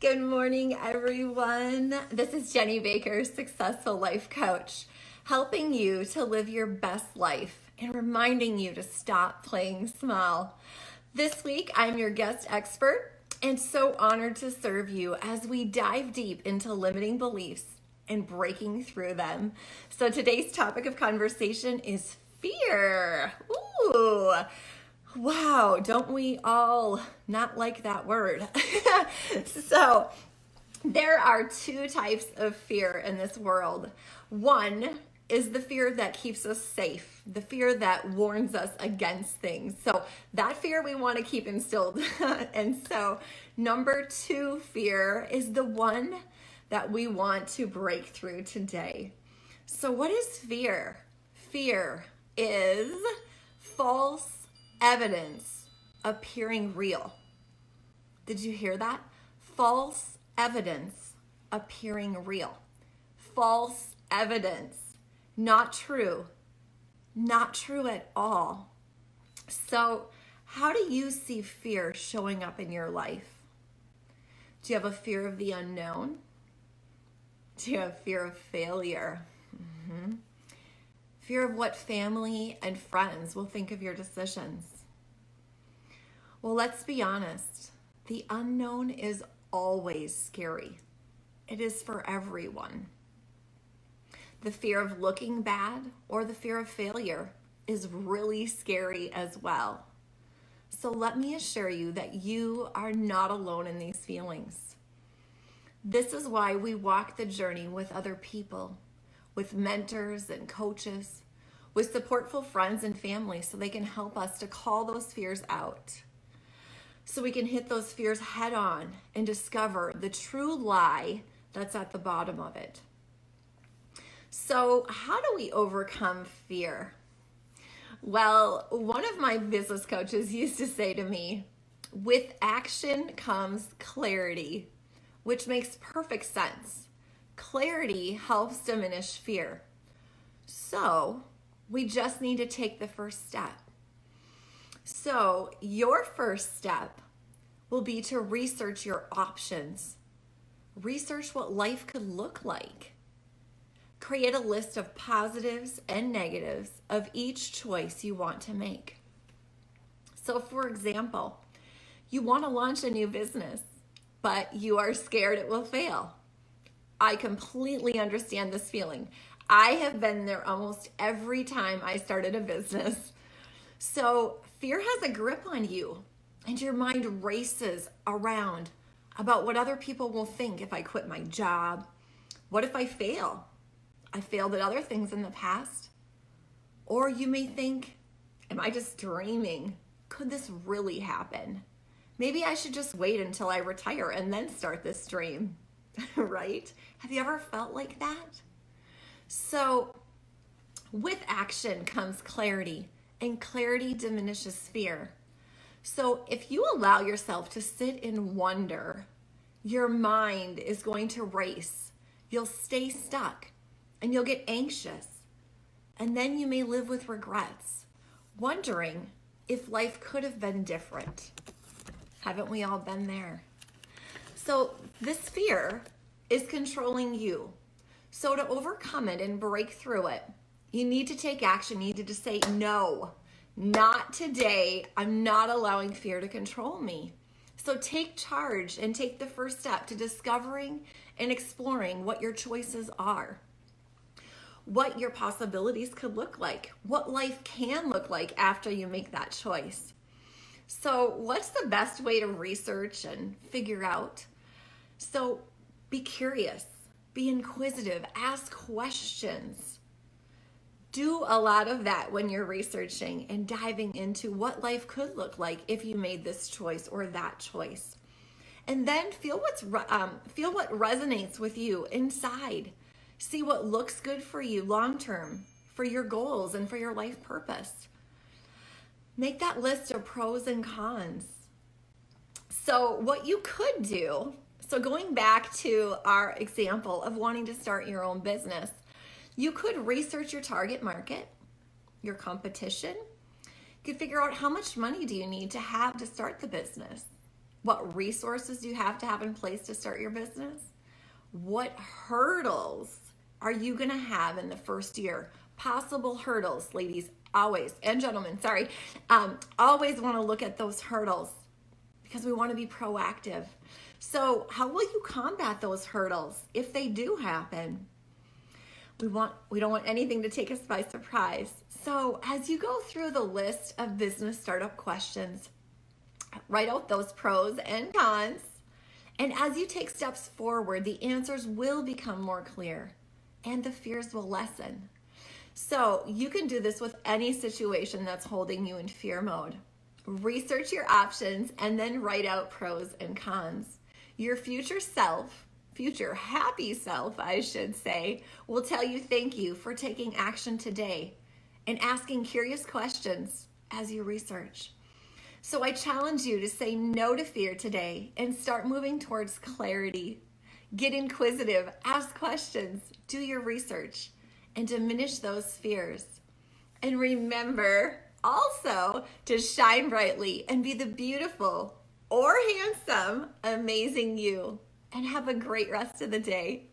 Good morning, everyone. This is Jenny Baker, Successful Life Coach, helping you to live your best life and reminding you to stop playing small. This week, I'm your guest expert and so honored to serve you as we dive deep into limiting beliefs and breaking through them. So today's topic of conversation is fear. Ooh. Wow, don't we all not like that word? So, there are two types of fear in this world. One is the fear that keeps us safe, the fear that warns us against things. So, that fear we want to keep instilled. And so, number two fear is the one that we want to break through today. So, what is fear? Fear is false evidence appearing real. Did you hear that? False evidence appearing real. False evidence. Not true. Not true at all. So, how do you see fear showing up in your life? Do you have a fear of the unknown? Do you have fear of failure? Fear of what family and friends will think of your decisions. Well, let's be honest. The unknown is always scary. It is for everyone. The fear of looking bad or the fear of failure is really scary as well. So let me assure you that you are not alone in these feelings. This is why we walk the journey with other people, with mentors and coaches, with supportful friends and family so they can help us to call those fears out. So we can hit those fears head on and discover the true lie that's at the bottom of it. So how do we overcome fear? Well, one of my business coaches used to say to me, with action comes clarity, which makes perfect sense. Clarity helps diminish fear. So we just need to take the first step. So your first step will be to research your options. Research what life could look like. Create a list of positives and negatives of each choice you want to make. So for example, you want to launch a new business, but you are scared it will fail. I completely understand this feeling. I have been there almost every time I started a business. So fear has a grip on you and your mind races around about what other people will think if I quit my job. What if I fail? I failed at other things in the past. Or you may think, am I just dreaming? Could this really happen? Maybe I should just wait until I retire and then start this dream, right? Have you ever felt like that? So with action comes clarity, and clarity diminishes fear. So if you allow yourself to sit in wonder, your mind is going to race. You'll stay stuck and you'll get anxious. And then you may live with regrets, wondering if life could have been different. Haven't we all been there? So this fear is controlling you. So to overcome it and break through it, you need to take action. You need to say, no, not today. I'm not allowing fear to control me. So take charge and take the first step to discovering and exploring what your choices are, what your possibilities could look like, what life can look like after you make that choice. So what's the best way to research and figure out? So be curious. Be inquisitive, ask questions. Do a lot of that when you're researching and diving into what life could look like if you made this choice or that choice. And then feel what resonates with you inside. See what looks good for you long term, for your goals and for your life purpose. Make that list of pros and cons. So what you could do, so going back to our example of wanting to start your own business, you could research your target market, your competition. You could figure out how much money do you need to have to start the business. What resources do you have to have in place to start your business? What hurdles are you going to have in the first year? Possible hurdles, ladies, always, and gentlemen, sorry, always want to look at those hurdles because we want to be proactive. So how will you combat those hurdles if they do happen? We don't want anything to take us by surprise. So as you go through the list of business startup questions, write out those pros and cons. And as you take steps forward, the answers will become more clear and the fears will lessen. So you can do this with any situation that's holding you in fear mode. Research your options and then write out pros and cons. Your future happy self, I should say, will tell you thank you for taking action today and asking curious questions as you research. So I challenge you to say no to fear today and start moving towards clarity. Get inquisitive, ask questions, do your research, and diminish those fears. And remember also to shine brightly and be the beautiful or handsome, amazing you. And have a great rest of the day.